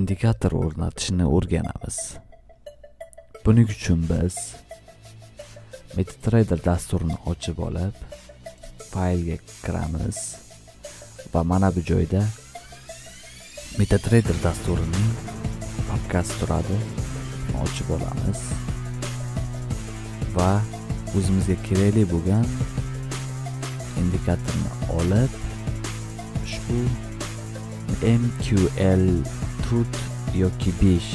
indikator o'rnatishni o'rganamiz. Buning uchun biz MetaTrader dasturini ochib olib, faylga kiramiz va mana bu joyda MetaTrader dasturining papkasi turadi. Ochib olamiz va o'zimizga kerakli bo'lgan indikatorni olib, ushbu MQL Tut yoki 5,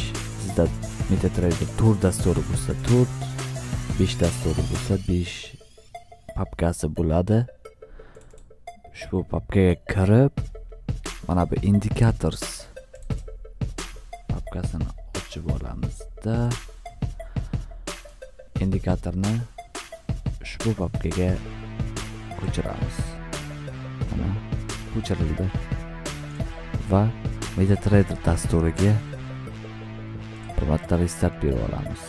sizda MetaTrader Tour dasturi bo'lsa Tour, 5 dasturi bo'lsa 5 papkasi bo'ladi. Ushbu papkaga kirib, mana bu indicators papkasini ochib olamizda, indikatorni ushbu papkaga ko'chiramiz. Mana ko'chirildi va MetaTrader dasturiga bir marta restart berib olamiz.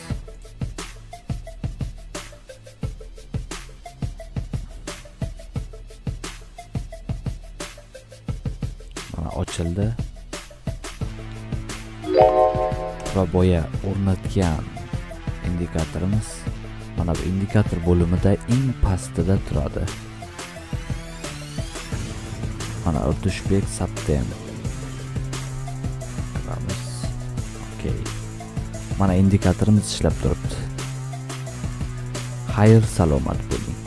Mana ochildi va boya o'rnatgan indikatorimiz mana bu indikator bo'limida eng pastida turadi. Mana Urdushbek Saptem. Okay. Mana indikatorimiz ishlab turibdi. Xayr, salomat bo'ling.